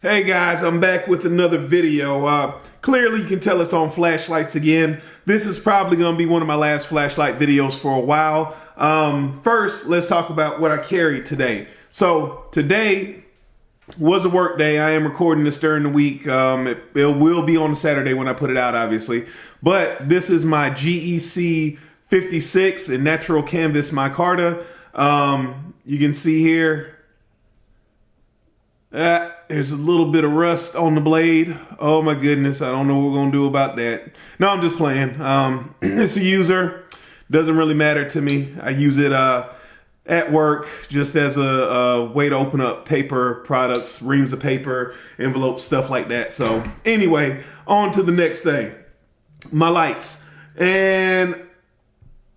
Hey guys, I'm back with another video. Clearly you can tell it's on flashlights again. This is probably going to be one of my last flashlight videos for a while. First, let's talk about what I carried today. So today was a work day. I am recording this during the week. It will be on Saturday when I put it out, obviously. But this is my GEC 56 in natural canvas micarta. You can see here, there's a little bit of rust on the blade. Oh my goodness, I don't know what we're gonna do about that. No, I'm just playing. It's a user, doesn't really matter to me. I use it at work just as a way to open up paper products, reams of paper, envelopes, stuff like that. So anyway, on to the next thing. My lights. And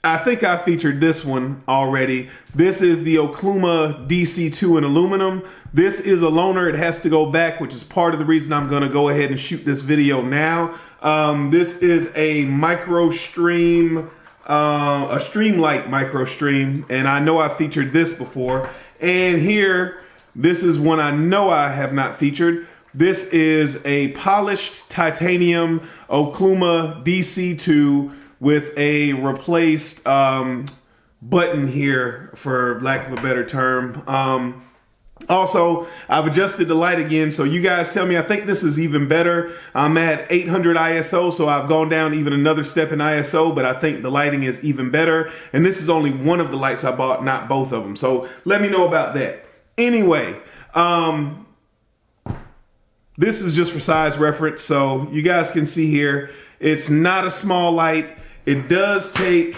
I think I featured this one already. This is the Okluma DC2 in aluminum. This is a loaner. It has to go back, which is part of the reason I'm going to go ahead and shoot this video now. This is a microstream, a Streamlight microstream, and I know I featured this before. And here, this is one I know I have not featured. This is a polished titanium Okluma DC2 with a replaced button here, for lack of a better term. Also, I've adjusted the light again, so you guys tell me. I think this is even better. I'm at 800 ISO, so I've gone down even another step in ISO, but I think the lighting is even better. And this is only one of the lights I bought, not both of them. So let me know about that. Anyway, this is just for size reference, so you guys can see here, it's not a small light. It does take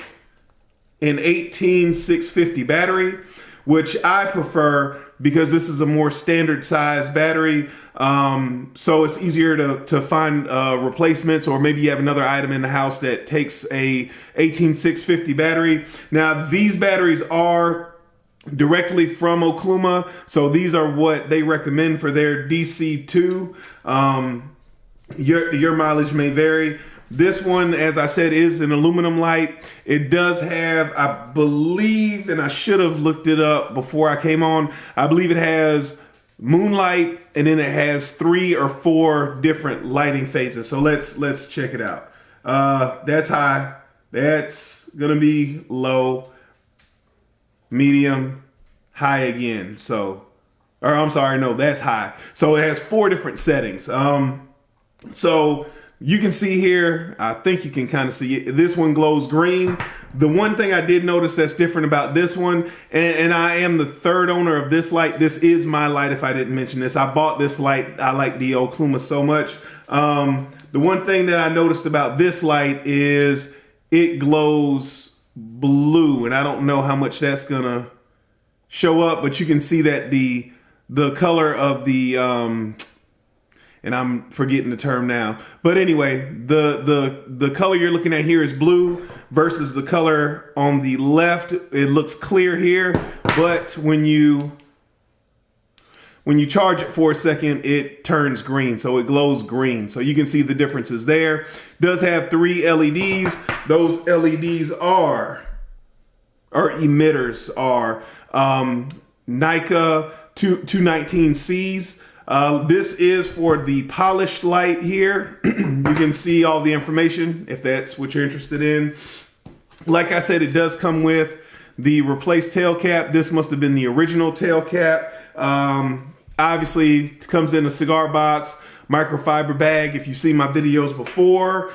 an 18650 battery, which I prefer because this is a more standard size battery. So it's easier to find replacements, or maybe you have another item in the house that takes a 18650 battery. Now these batteries are directly from Okluma, so these are what they recommend for their DC2. Your mileage may vary. This one, as I said, is an aluminum light. It does have, I believe, and I should have looked it up before I came on, I believe it has moonlight, and then it has 3 or 4 different lighting phases. So let's check it out. That's high. That's gonna be low, medium, high again. So, or I'm sorry, no, that's high. So it has 4 different settings. So you can see here, I think you can kind of see it. This one glows green. The one thing I did notice that's different about this one, and I am the third owner of this light. This is my light, if I didn't mention this. I bought this light. I like the Okluma so much. The one thing that I noticed about this light is it glows blue, and I don't know how much that's gonna show up, but you can see that the color of the and I'm forgetting the term now. But anyway, the color you're looking at here is blue versus the color on the left. It looks clear here, but when you charge it for a second, it turns green. So it glows green. So you can see the differences there. It does have 3 LEDs. Those LEDs or emitters are Nika 219Cs. This is for the polished light here. You can see all the information if that's what you're interested in. Like I said, it does come with the replaced tail cap. This must have been the original tail cap. Obviously, it comes in a cigar box, microfiber bag. If you've seen my videos before,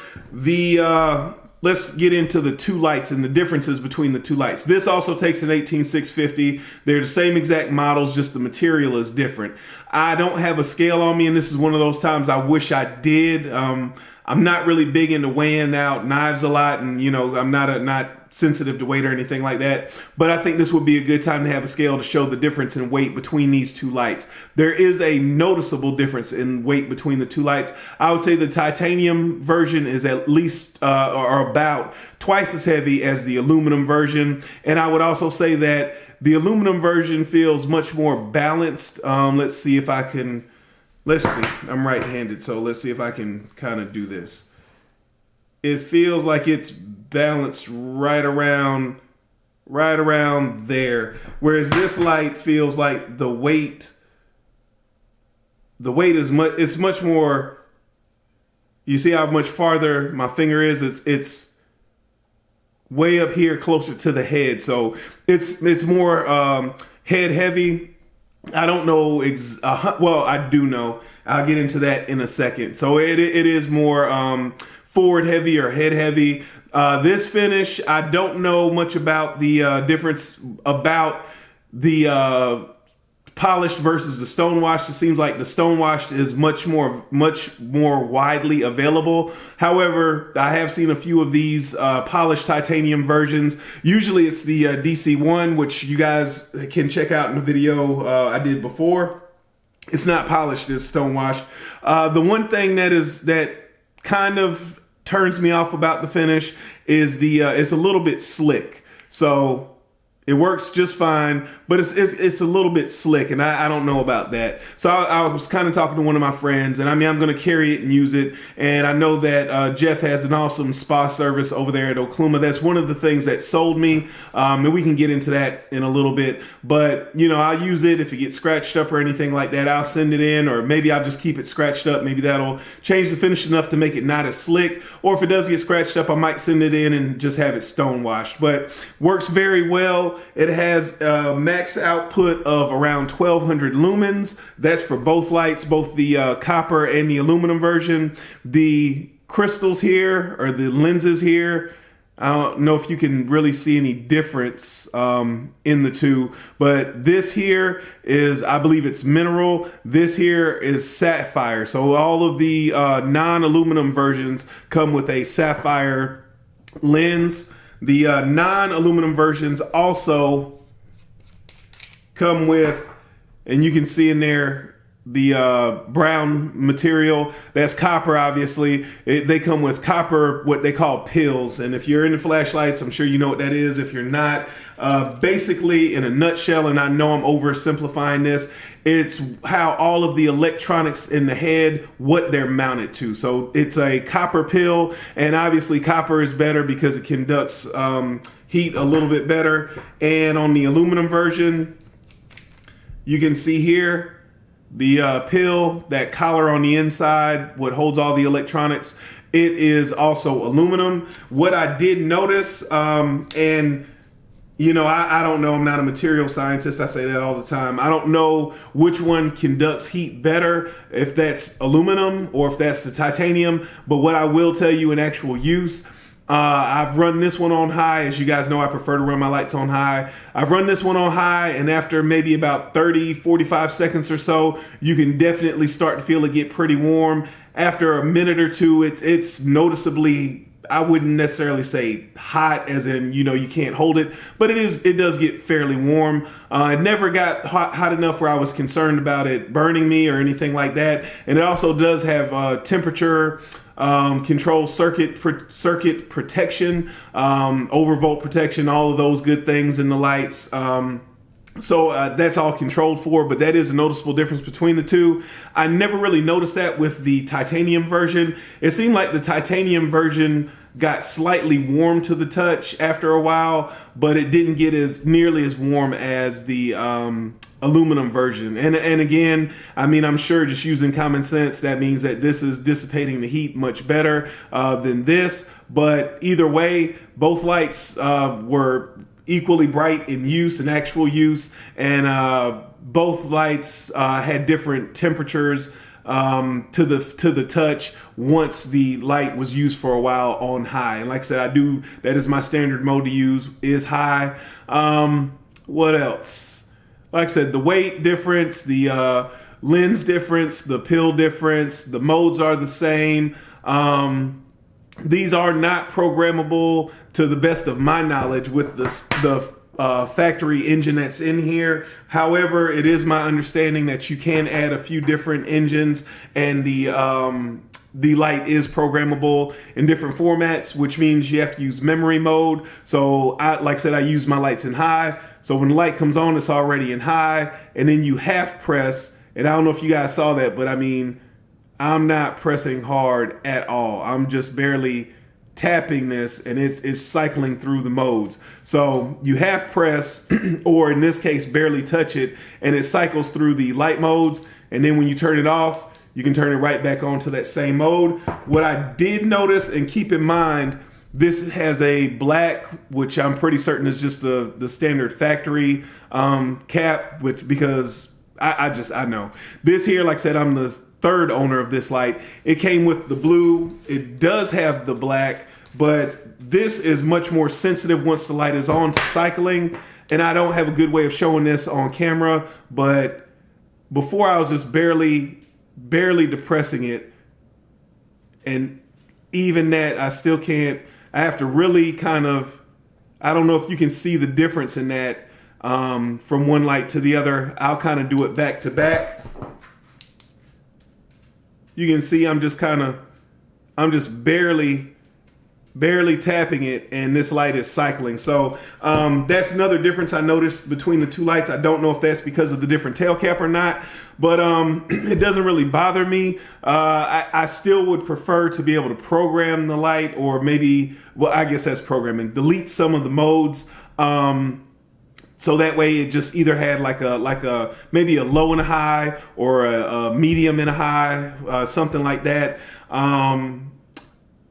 let's get into the 2 lights and the differences between the 2 lights. This also takes an 18650. They're the same exact models, just the material is different. I don't have a scale on me, and this is one of those times I wish I did. I'm not really big into weighing out knives a lot, and you know, I'm not sensitive to weight or anything like that. But I think this would be a good time to have a scale to show the difference in weight between these 2 lights. There is a noticeable difference in weight between the 2 lights. I would say the titanium version is at least or about twice as heavy as the aluminum version. And I would also say that the aluminum version feels much more balanced. Let's see if I can, let's see, I'm right-handed, so let's see if I can kind of do this. It feels like it's balanced right around there. Whereas this light feels like the weight the weight is much, it's much more, you see how much farther my finger is? It's way up here closer to the head. So it's more head heavy. I don't know. Well, I do know. I'll get into that in a second. So it is more forward heavy or head heavy. This finish, I don't know much about the difference about the polished versus the stonewashed. It seems like the stonewashed is much more widely available. However, I have seen a few of these polished titanium versions. Usually it's the DC1, which you guys can check out in the video I did before. It's not polished, it's stonewashed. The one thing that kind of turns me off about the finish is it's a little bit slick. So it works just fine, but it's a little bit slick, and I don't know about that. So I was kind of talking to one of my friends, and I mean, I'm going to carry it and use it. And I know that Jeff has an awesome spa service over there at Okluma. That's one of the things that sold me, and we can get into that in a little bit. But, you know, I'll use it if it gets scratched up or anything like that. I'll send it in, or maybe I'll just keep it scratched up. Maybe that'll change the finish enough to make it not as slick. Or if it does get scratched up, I might send it in and just have it stonewashed. But works very well. It has a max output of around 1200 lumens. That's for both lights, both the copper and the aluminum version. The crystals here, or the lenses here, I don't know if you can really see any difference in the two, but this here is, I believe it's mineral. This here is sapphire. So all of the non-aluminum versions come with a sapphire lens. The non-aluminum versions also come with, and you can see in there, the brown material. That's copper, obviously. They come with copper, what they call pills. And if you're into flashlights, I'm sure you know what that is. If you're not, basically in a nutshell, and I know I'm oversimplifying this, it's how all of the electronics in the head, what they're mounted to. So it's a copper pill, and obviously copper is better because it conducts heat a little bit better. And on the aluminum version, you can see here, the pill, that collar on the inside, what holds all the electronics, it is also aluminum. What I did notice, and you know, I don't know, I'm not a material scientist, I say that all the time. I don't know which one conducts heat better, if that's aluminum or if that's the titanium, but what I will tell you in actual use, I've run this one on high. As you guys know, I prefer to run my lights on high. I've run this one on high, and after maybe about 30, 45 seconds or so, you can definitely start to feel it get pretty warm. After a minute or two, it's noticeably, I wouldn't necessarily say hot as in, you know, you can't hold it, but it does get fairly warm. It never got hot enough where I was concerned about it burning me or anything like that. And it also does have temperature control, circuit protection, overvolt protection, all of those good things in the lights. So that's all controlled for, but that is a noticeable difference between the two. I never really noticed that with the titanium version. It seemed like the titanium version got slightly warm to the touch after a while, but it didn't get nearly as warm as the aluminum version. And again, I mean, I'm sure just using common sense, that means that this is dissipating the heat much better than this. But either way, both lights were equally bright in use, in actual use, and both lights had different temperatures to the touch once the light was used for a while on high. And like I said, that is my standard mode to use, is high. What else? Like I said, the weight difference, the lens difference, the pill difference, the modes are the same. These are not programmable to the best of my knowledge with the factory engine that's in here. However, it is my understanding that you can add a few different engines, and the light is programmable in different formats, which means you have to use memory mode. So like I said, I use my lights in high. So when the light comes on, it's already in high, and then you half press. And I don't know if you guys saw that, but I mean, I'm not pressing hard at all. I'm just barely tapping this, and it's cycling through the modes. So you half press, or in this case, barely touch it, and it cycles through the light modes. And then when you turn it off, you can turn it right back on to that same mode. What I did notice, and keep in mind, this has a black, which I'm pretty certain is just the standard factory cap, because I know. This here, like I said, I'm the third owner of this light. It came with the blue. It does have the black, but this is much more sensitive once the light is on to cycling. And I don't have a good way of showing this on camera, but before I was just barely depressing it, and even that I still can't. I have to really kind of, I don't know if you can see the difference in that from one light to the other. I'll kind of do it back to back. You can see I'm just barely tapping it, and this light is cycling. So that's another difference I noticed between the two lights. I don't know if that's because of the different tail cap or not, but it doesn't really bother me. I still would prefer to be able to program the light, or maybe, well, I guess that's programming, delete some of the modes. So that way it just either had like a maybe a low and a high, or a medium and a high, something like that.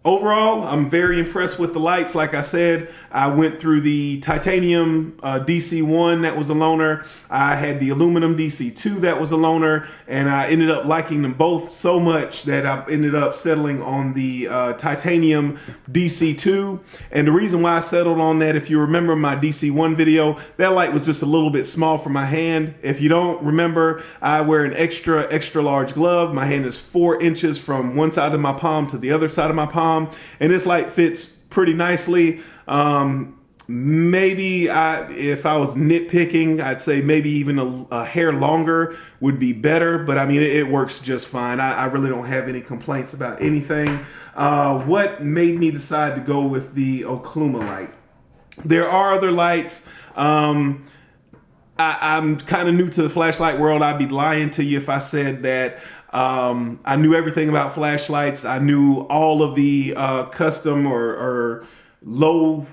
Overall, I'm very impressed with the lights. Like I said, I went through the titanium DC1 that was a loaner. I had the aluminum DC2 that was a loaner, and I ended up liking them both so much that I ended up settling on the titanium DC2. And the reason why I settled on that, if you remember my DC1 video, that light was just a little bit small for my hand. If you don't remember, I wear an extra large glove. My hand is 4 inches from one side of my palm to the other side of my palm, and this light fits pretty nicely. Maybe if I was nitpicking, I'd say maybe even a hair longer would be better, but I mean, it works just fine. I really don't have any complaints about anything. What made me decide to go with the Okluma light? There are other lights. I'm kind of new to the flashlight world. I'd be lying to you if I said that I knew everything about flashlights. I knew all of the custom or low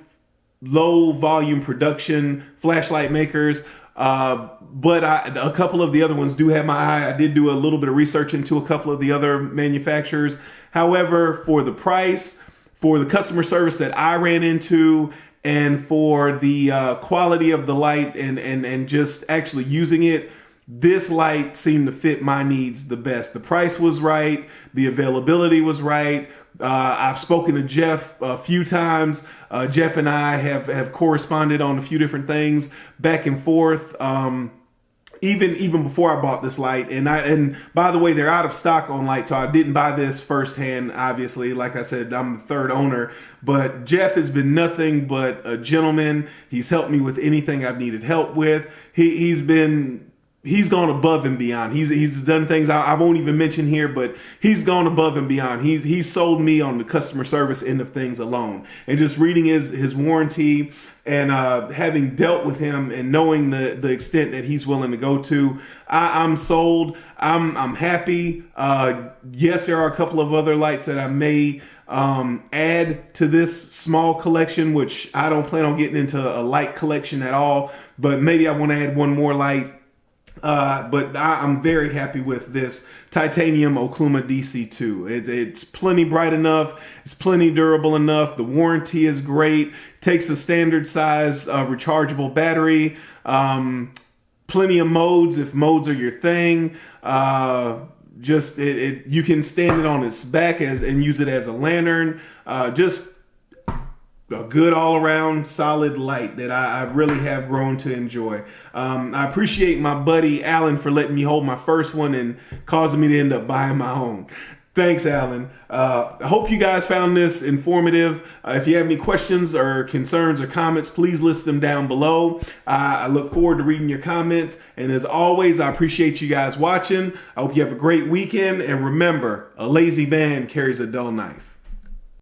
volume production flashlight makers, but a couple of the other ones do have my eye. I did do a little bit of research into a couple of the other manufacturers. However, for the price, for the customer service that I ran into, and for the quality of the light and just actually using it, this light seemed to fit my needs the best. The price was right. The availability was right. I've spoken to Jeff a few times. Jeff and I have corresponded on a few different things back and forth. Even before I bought this light, and by the way, they're out of stock on light, so I didn't buy this firsthand. Obviously, like I said, I'm the third owner, but Jeff has been nothing but a gentleman. He's helped me with anything I've needed help with. He's gone above and beyond. He's done things I won't even mention here, but he's gone above and beyond. He's sold me on the customer service end of things alone. And just reading his warranty and having dealt with him and knowing the extent that he's willing to go to, I'm sold. I'm happy. Yes, there are a couple of other lights that I may add to this small collection, which I don't plan on getting into a light collection at all, but maybe I want to add one more light. But I'm very happy with this titanium Okluma DC2. It's plenty bright enough. It's plenty durable enough. The warranty is great. Takes a standard size rechargeable battery. Plenty of modes if modes are your thing. You can stand it on its back and use it as a lantern. Just a good all-around solid light that I really have grown to enjoy. I appreciate my buddy Alan for letting me hold my first one and causing me to end up buying my own. Thanks, Alan. I hope you guys found this informative. If you have any questions or concerns or comments, please list them down below. I look forward to reading your comments. And as always, I appreciate you guys watching. I hope you have a great weekend. And remember, a lazy man carries a dull knife.